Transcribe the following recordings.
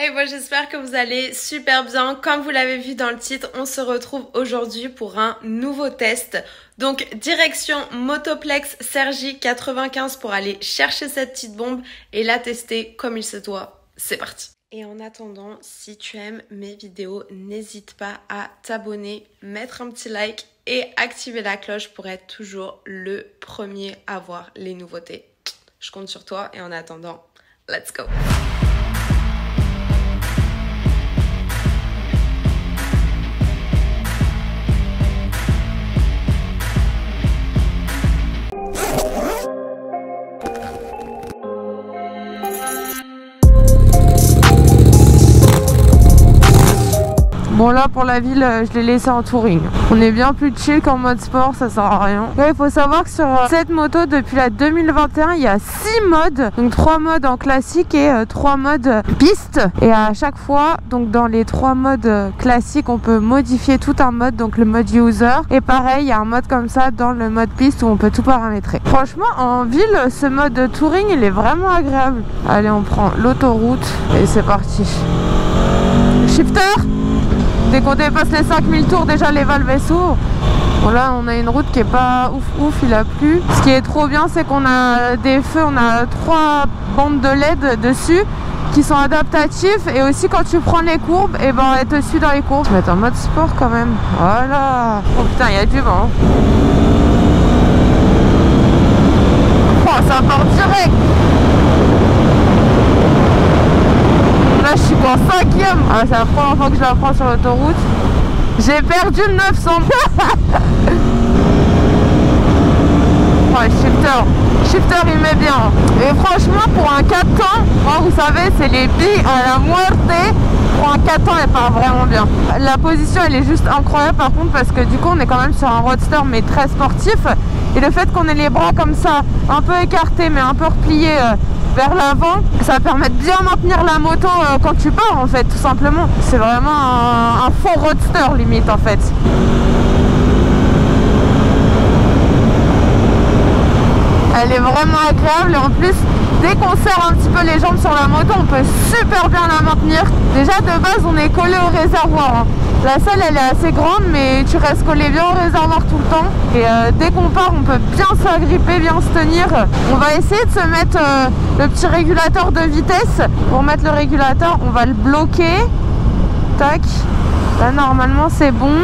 Hey, moi j'espère que vous allez super bien. Comme vous l'avez vu dans le titre, on se retrouve aujourd'hui pour un nouveau test. Donc direction Motoplex Cergy 95 pour aller chercher cette petite bombe et la tester comme il se doit. C'est parti. Et en attendant, si tu aimes mes vidéos, n'hésite pas à t'abonner, mettre un petit like et activer la cloche pour être toujours le premier à voir les nouveautés. Je compte sur toi et en attendant, let's go! Bon là pour la ville je l'ai laissé en touring. On est bien plus chill qu'en mode sport, ça sert à rien. Ouais, il faut savoir que sur cette moto depuis la 2021 il y a 6 modes. Donc 3 modes en classique et 3 modes piste. Et à chaque fois donc dans les 3 modes classiques on peut modifier tout un mode, donc le mode user. Et pareil il y a un mode comme ça dans le mode piste où on peut tout paramétrer. Franchement en ville ce mode touring il est vraiment agréable. Allez on prend l'autoroute et c'est parti. Shifter. Dès qu'on dépasse les 5000 tours, déjà les valves s'ouvrent. Bon là on a une route qui est pas ouf, il a plu. Ce qui est trop bien c'est qu'on a des feux, on a 3 bandes de LED dessus qui sont adaptatifs. Et aussi quand tu prends les courbes, et ben elle te suit dans les courbes. Je vais mettre en mode sport quand même. Voilà. Oh putain il y a du vent. Oh ça part direct. Là je suis qu'en 5e. Ah, c'est la première fois que je la prends sur l'autoroute. J'ai perdu le 900. Oh, shifter il met bien. Et franchement pour un 4 temps, moi vous savez c'est les billes à la muerte. Pour un 4 temps elle part vraiment bien. La position elle est juste incroyable par contre, parce que du coup on est quand même sur un roadster mais très sportif. Et le fait qu'on ait les bras comme ça, un peu écartés mais un peu repliés vers l'avant, ça permet de bien maintenir la moto quand tu pars en fait, tout simplement. C'est vraiment un faux roadster limite en fait. Elle est vraiment agréable et en plus dès qu'on serre un petit peu les jambes sur la moto on peut super bien la maintenir. Déjà de base on est collé au réservoir hein. La selle elle est assez grande mais tu restes collé bien au réservoir tout le temps. Et dès qu'on part on peut bien s'agripper, bien se tenir. On va essayer de se mettre le petit régulateur de vitesse. Pour mettre le régulateur on va le bloquer. Tac. Là normalement c'est bon.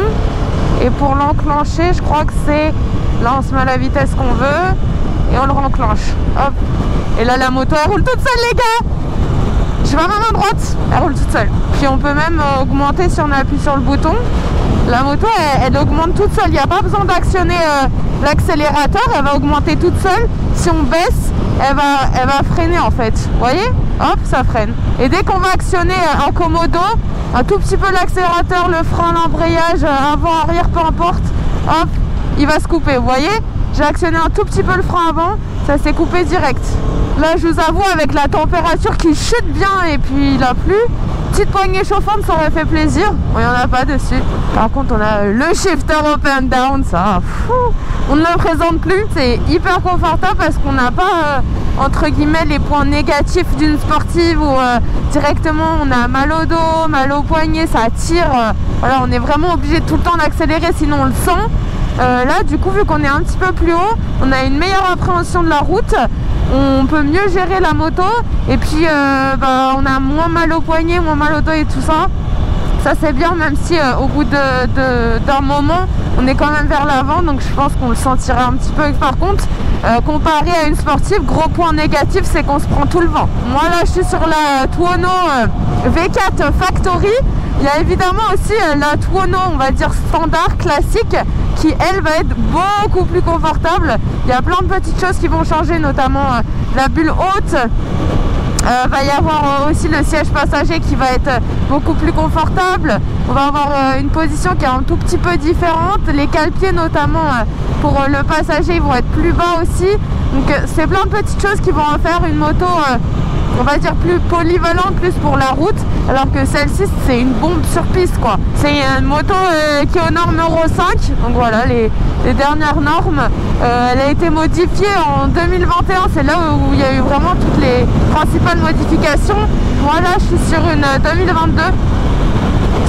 Et pour l'enclencher je crois que c'est... Là on se met à la vitesse qu'on veut. Et on le renclenche. Hop. Et là la moto elle roule toute seule les gars. Je vais à ma main droite, elle roule toute seule. Puis on peut même augmenter si on appuie sur le bouton. La moto elle augmente toute seule, il n'y a pas besoin d'actionner l'accélérateur, elle va augmenter toute seule. Si on baisse, elle va freiner en fait. Vous voyez? Hop, ça freine. Et dès qu'on va actionner en commodo, un tout petit peu l'accélérateur, le frein, l'embrayage, avant, arrière, peu importe, hop, il va se couper, vous voyez? J'ai actionné un tout petit peu le frein avant, ça s'est coupé direct. Là je vous avoue avec la température qui chute bien et puis il a plu, petite poignée chauffante ça aurait fait plaisir. Bon, il n'y en a pas dessus. Par contre on a le shifter up and down, ça on ne le présente plus. C'est hyper confortable parce qu'on n'a pas entre guillemets les points négatifs d'une sportive où directement on a mal au dos, mal au poignet, ça tire. Voilà, on est vraiment obligé tout le temps d'accélérer sinon on le sent. Là du coup vu qu'on est un petit peu plus haut, on a une meilleure appréhension de la route, on peut mieux gérer la moto et puis on a moins mal au poignet, moins mal au dos et tout ça. Ça c'est bien même si au bout d'un moment on est quand même vers l'avant, donc je pense qu'on le sentirait un petit peu. Par contre comparé à une sportive, gros point négatif c'est qu'on se prend tout le vent. Moi là je suis sur la Tuono V4 Factory. Il y a évidemment aussi la Tuono on va dire standard classique qui elle va être beaucoup plus confortable. Il y a plein de petites choses qui vont changer, notamment la bulle haute. Va y avoir aussi le siège passager qui va être beaucoup plus confortable. On va avoir une position qui est un tout petit peu différente. Les cale-pieds notamment pour le passager ils vont être plus bas aussi. Donc c'est plein de petites choses qui vont en faire une moto on va dire plus polyvalente, plus pour la route, alors que celle-ci c'est une bombe sur piste quoi. C'est une moto qui est aux normes Euro 5, donc voilà les dernières normes. Elle a été modifiée en 2021, c'est là où il y a eu vraiment toutes les principales modifications. Moi là je suis sur une 2022.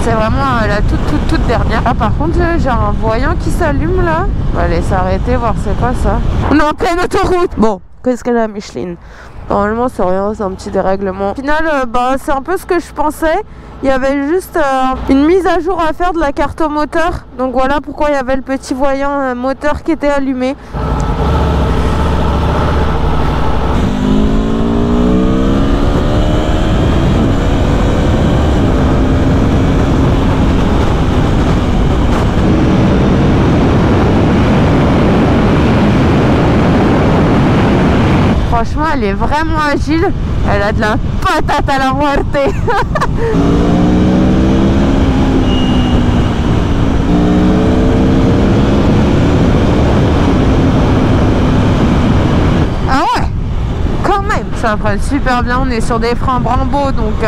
C'est vraiment la toute dernière. Ah par contre j'ai un voyant qui s'allume là. On va aller s'arrêter voir c'est quoi ça. On est en pleine autoroute. Bon, qu'est-ce qu'elle a Micheline? Normalement c'est rien, c'est un petit dérèglement. Au final c'est un peu ce que je pensais. Il y avait juste une mise à jour à faire de la carte au moteur. Donc voilà pourquoi il y avait le petit voyant moteur qui était allumé. Franchement, elle est vraiment agile. Elle a de la patate à la muerte. Ah ouais, quand même. Ça freine super bien. On est sur des freins Brembo, donc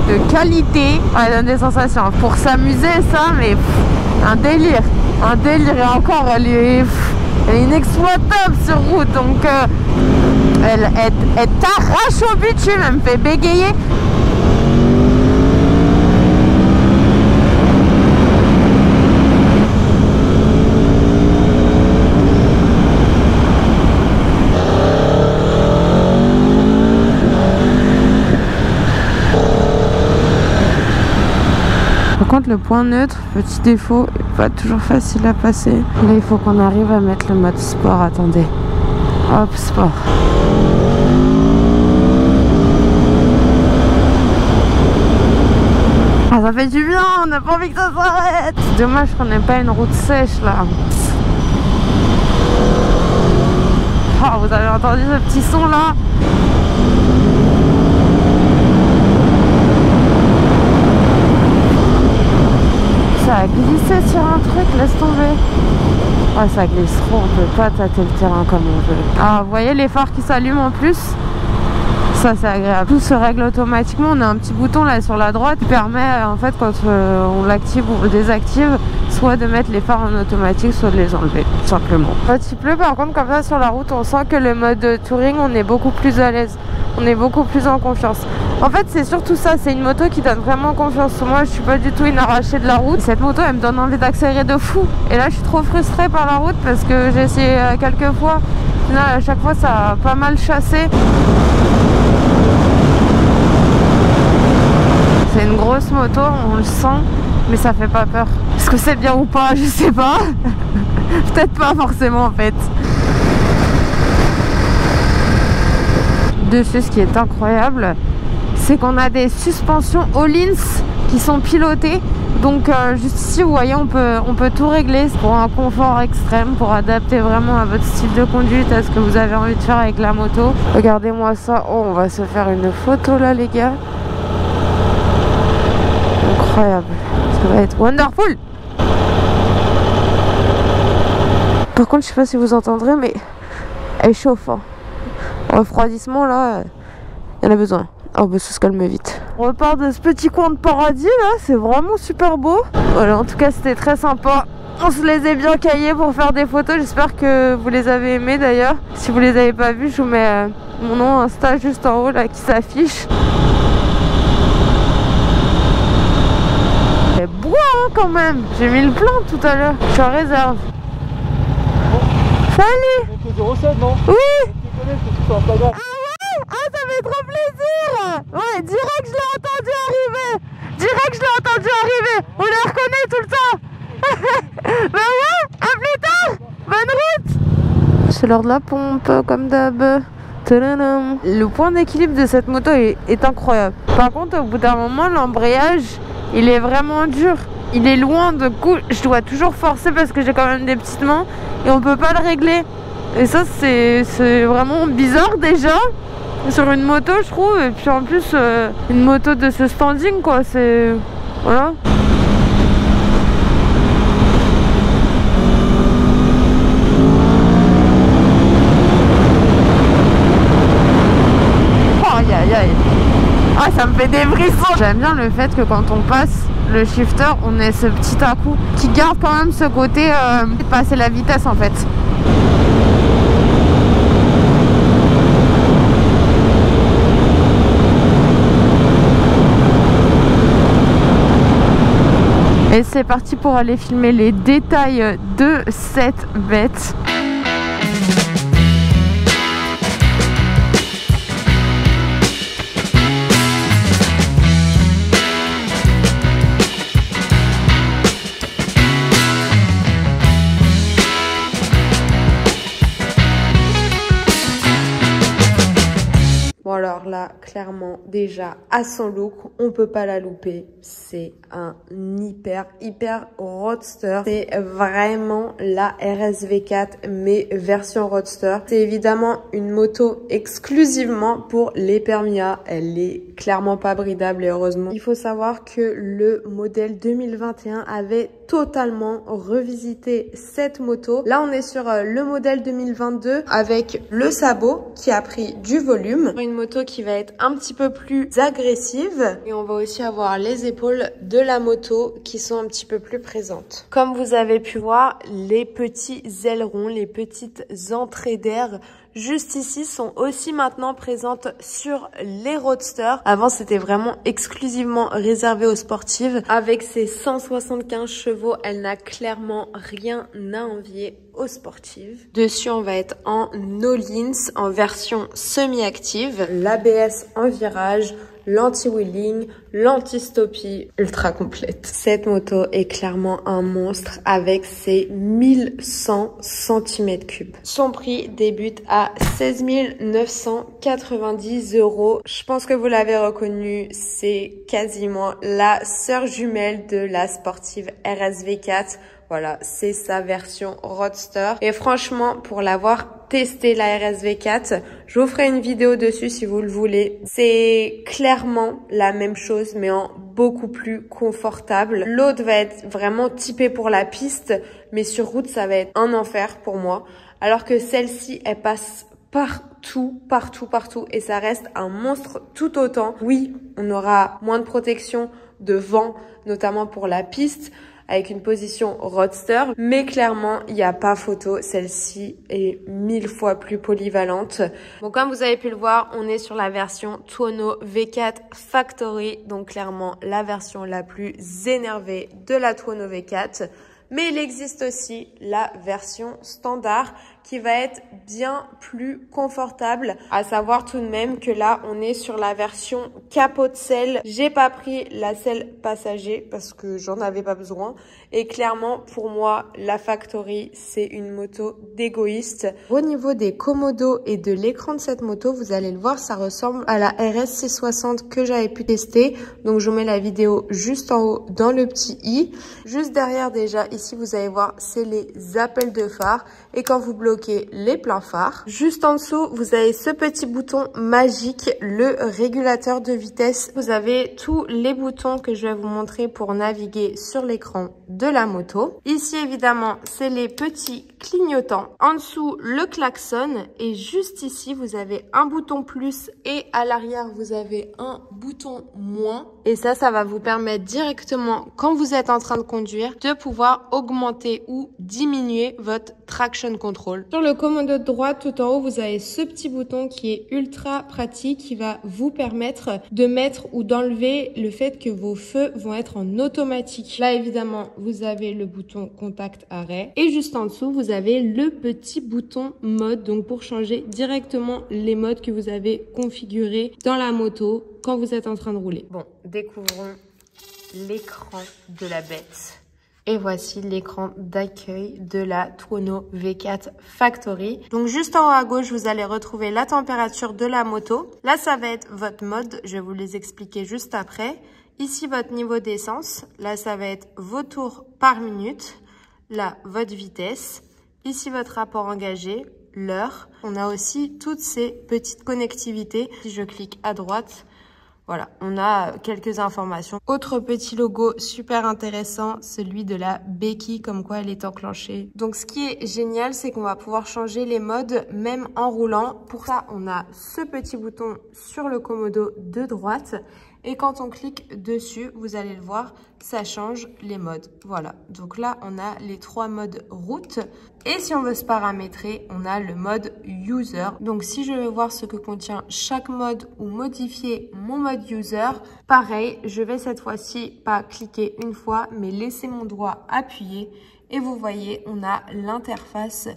de qualité. Elle donne des sensations. Pour s'amuser, ça, mais un délire. Un délire. Et encore, elle est inexploitable sur route. Donc... Elle t'arrache au bitume, elle me fait bégayer. Par contre le point neutre, petit défaut, pas toujours facile à passer. Là il faut qu'on arrive à mettre le mode sport, attendez. Hop, sport. Ah, ça fait du bien, on n'a pas envie que ça s'arrête. C'est dommage qu'on n'ait pas une route sèche là. Oh, vous avez entendu ce petit son là? Ça a glissé sur un truc, laisse tomber. Ouais, ça glisse trop, on peut pas tâter le terrain comme on veut. Ah, vous voyez les phares qui s'allument en plus? Ça c'est agréable. Tout se règle automatiquement. On a un petit bouton là sur la droite qui permet en fait quand on l'active ou le désactive, soit de mettre les phares en automatique, soit de les enlever, tout simplement. Quand il pleut par contre comme ça sur la route, on sent que le mode touring, on est beaucoup plus à l'aise. On est beaucoup plus en confiance. En fait c'est surtout ça, c'est une moto qui donne vraiment confiance. Moi je suis pas du tout une arrachée de la route. Cette moto elle me donne envie d'accélérer de fou. Et là je suis trop frustrée par la route parce que j'ai essayé quelques fois. Au final à chaque fois ça a pas mal chassé. C'est une grosse moto, on le sent, mais ça fait pas peur. Est-ce que c'est bien ou pas? Je sais pas. Peut-être pas forcément en fait. Dessus, ce qui est incroyable, c'est qu'on a des suspensions Öhlins qui sont pilotées. Donc juste ici, vous voyez, on peut tout régler pour un confort extrême, pour adapter vraiment à votre style de conduite, à ce que vous avez envie de faire avec la moto. Regardez-moi ça. Oh, on va se faire une photo là, les gars. Incroyable. Ça va être wonderful. Par contre, je sais pas si vous entendrez, mais elle chauffe. Hein. Refroidissement là, il y en a besoin. Oh bah ça se calme vite. On repart de ce petit coin de paradis là, c'est vraiment super beau. Voilà, en tout cas c'était très sympa. On se les est bien caillés pour faire des photos. J'espère que vous les avez aimés d'ailleurs. Si vous les avez pas vus, je vous mets mon nom Insta juste en haut là qui s'affiche. C'est beau hein, quand même. J'ai mis le plan tout à l'heure. Je suis en réserve. Salut. C'est 07 non? Oui. Ah ouais? Ah ça fait trop plaisir. Ouais, direct je l'ai entendu arriver. Direct je l'ai entendu arriver. On les reconnaît tout le temps. Bah ouais, à plus tard. Bonne route. C'est l'heure de la pompe comme d'hab. Le point d'équilibre de cette moto est incroyable. Par contre au bout d'un moment l'embrayage il est vraiment dur. Il est loin de coup. Je dois toujours forcer parce que j'ai quand même des petites mains. Et on peut pas le régler. Et ça c'est vraiment bizarre déjà sur une moto je trouve. Et puis en plus une moto de ce standing quoi, c'est... Voilà. Oh aïe aïe aïe. Ah ça me fait des frissons. J'aime bien le fait que quand on passe le shifter on ait ce petit à-coup qui garde quand même ce côté de passer la vitesse en fait. Et c'est parti pour aller filmer les détails de cette bête. Bon alors là, clairement, déjà à son look, on peut pas la louper. C'est un hyper roadster. C'est vraiment la RSV4 mais version roadster. C'est évidemment une moto exclusivement pour les permis A. Elle est clairement pas bridable et heureusement. Il faut savoir que le modèle 2021 avait totalement revisité cette moto. Là, on est sur le modèle 2022 avec le sabot qui a pris du volume. Une moto qui va être un petit peu plus agressive et on va aussi avoir les épaules de la moto qui sont un petit peu plus présentes. Comme vous avez pu voir, les petits ailerons, les petites entrées d'air juste ici sont aussi maintenant présentes sur les roadsters. Avant, c'était vraiment exclusivement réservé aux sportives. Avec ses 175 chevaux, elle n'a clairement rien à envier aux sportives. Dessus, on va être en Nolins, en version semi-active. L'ABS en virage, l'anti-wheeling, l'anti-stoppie ultra complète. Cette moto est clairement un monstre avec ses 1100 cm3. Son prix débute à 16 990 €. Je pense que vous l'avez reconnu, c'est quasiment la sœur jumelle de la sportive RSV4. Voilà, c'est sa version roadster. Et franchement, pour l'avoir testé la RSV4, je vous ferai une vidéo dessus si vous le voulez. C'est clairement la même chose, mais en beaucoup plus confortable. L'autre va être vraiment typée pour la piste, mais sur route, ça va être un enfer pour moi. Alors que celle-ci, elle passe partout, et ça reste un monstre tout autant. Oui, on aura moins de protection de vent, notamment pour la piste, avec une position roadster, mais clairement, il n'y a pas photo. Celle-ci est 1000 fois plus polyvalente. Bon, comme vous avez pu le voir, on est sur la version Tuono V4 Factory, donc clairement la version la plus énervée de la Tuono V4. Mais il existe aussi la version standard qui va être bien plus confortable. À savoir tout de même que là, on est sur la version capot de selle. J'ai pas pris la selle passager parce que j'en avais pas besoin. Et clairement, pour moi, la Factory, c'est une moto d'égoïste. Au niveau des commodos et de l'écran de cette moto, vous allez le voir, ça ressemble à la RS660 que j'avais pu tester. Donc, je vous mets la vidéo juste en haut dans le petit i. Juste derrière déjà, ici, vous allez voir, c'est les appels de phare. Et quand vous bloquez les pleins phares, juste en dessous, vous avez ce petit bouton magique, le régulateur de vitesse. Vous avez tous les boutons que je vais vous montrer pour naviguer sur l'écran de la moto. Ici, évidemment, c'est les petits clignotants. En dessous, le klaxon. Et juste ici, vous avez un bouton plus et à l'arrière, vous avez un bouton moins. Et ça va vous permettre directement, quand vous êtes en train de conduire, de pouvoir augmenter ou diminuer votre traction control. Sur le commodo de droite, tout en haut, vous avez ce petit bouton qui est ultra pratique, qui va vous permettre de mettre ou d'enlever le fait que vos feux vont être en automatique. Là, évidemment, vous avez le bouton contact arrêt. Et juste en dessous, vous avez le petit bouton mode, donc pour changer directement les modes que vous avez configurés dans la moto quand vous êtes en train de rouler. Bon, découvrons l'écran de la bête. Et voici l'écran d'accueil de la Tuono V4 Factory. Donc juste en haut à gauche, vous allez retrouver la température de la moto. Là, ça va être votre mode. Je vais vous les expliquer juste après. Ici, votre niveau d'essence. Là, ça va être vos tours par minute. Là, votre vitesse. Ici, votre rapport engagé, l'heure. On a aussi toutes ces petites connectivités. Si je clique à droite, voilà, on a quelques informations. Autre petit logo super intéressant, celui de la béquille, comme quoi elle est enclenchée. Donc ce qui est génial, c'est qu'on va pouvoir changer les modes même en roulant. Pour ça, on a ce petit bouton sur le commodo de droite. Et quand on clique dessus, vous allez le voir, ça change les modes. Voilà, donc là, on a les 3 modes route. Et si on veut se paramétrer, on a le mode user. Donc si je veux voir ce que contient chaque mode ou modifier mon mode user, pareil, je vais cette fois-ci pas cliquer une fois, mais laisser mon doigt appuyé. Et vous voyez, on a l'interface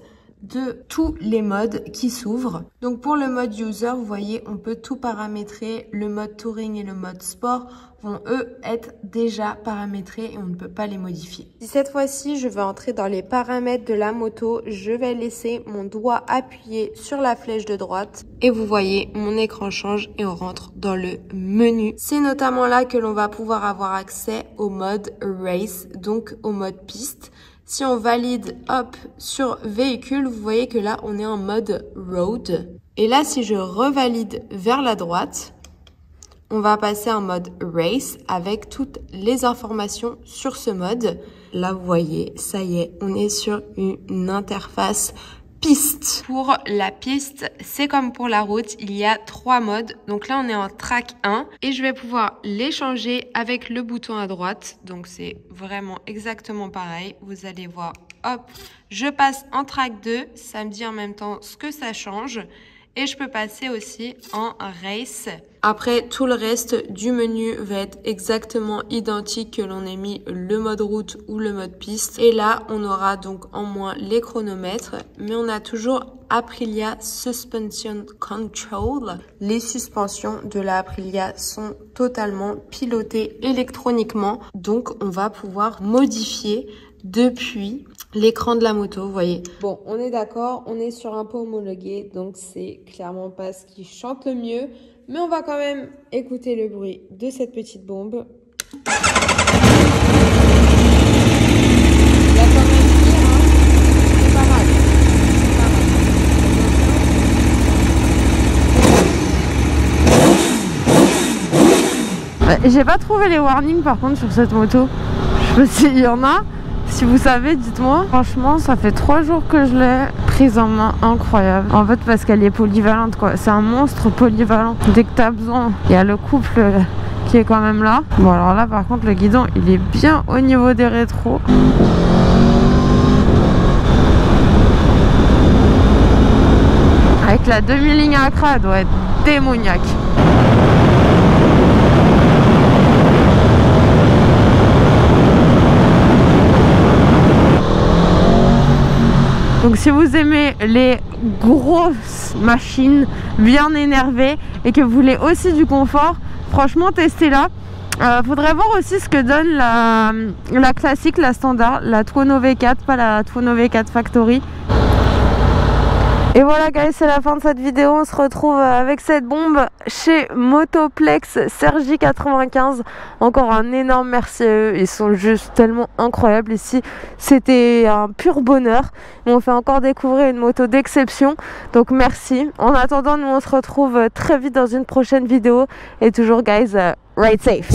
de tous les modes qui s'ouvrent. Donc pour le mode user, vous voyez, on peut tout paramétrer. Le mode touring et le mode sport vont eux être déjà paramétrés et on ne peut pas les modifier. Si cette fois-ci, je vais entrer dans les paramètres de la moto, je vais laisser mon doigt appuyé sur la flèche de droite et vous voyez, mon écran change et on rentre dans le menu. C'est notamment là que l'on va pouvoir avoir accès au mode race, donc au mode piste. Si on valide, hop, sur véhicule, vous voyez que là, on est en mode road. Et là, si je revalide vers la droite, on va passer en mode race avec toutes les informations sur ce mode. Là, vous voyez, ça y est, on est sur une interface piste. Pour la piste, c'est comme pour la route, il y a 3 modes. Donc là, on est en track 1 et je vais pouvoir les changer avec le bouton à droite. Donc c'est vraiment exactement pareil. Vous allez voir, hop, je passe en track 2. Ça me dit en même temps ce que ça change. Et je peux passer aussi en race. Après, tout le reste du menu va être exactement identique que l'on ait mis le mode route ou le mode piste. Et là, on aura donc en moins les chronomètres, mais on a toujours Aprilia Suspension Control. Les suspensions de la Aprilia sont totalement pilotées électroniquement. Donc, on va pouvoir modifier depuis l'écran de la moto, vous voyez. Bon, on est d'accord, on est sur un pot homologué, donc c'est clairement pas ce qui chante le mieux. Mais on va quand même écouter le bruit de cette petite bombe. Il y a quand même pire, hein. C'est pas mal. J'ai pas trouvé les warnings par contre sur cette moto. Je sais pas s'il y en a. Si vous savez, dites-moi. Franchement, ça fait 3 jours que je l'ai prise en main. Incroyable. En fait, parce qu'elle est polyvalente, quoi. C'est un monstre polyvalent. Dès que t'as besoin, il y a le couple qui est quand même là. Bon, alors là, par contre, le guidon, il est bien au niveau des rétros. Avec la demi-ligne à Accra, elle doit être démoniaque. Donc si vous aimez les grosses machines bien énervées et que vous voulez aussi du confort, franchement testez-la. Faudrait voir aussi ce que donne la classique, la standard, la Tuono V4, pas la Tuono V4 Factory. Et voilà guys, c'est la fin de cette vidéo. On se retrouve avec cette bombe chez Motoplex Sergi 95. Encore un énorme merci à eux. Ils sont juste tellement incroyables ici. C'était un pur bonheur. On fait encore découvrir une moto d'exception. Donc merci. En attendant, nous on se retrouve très vite dans une prochaine vidéo. Et toujours guys, ride safe.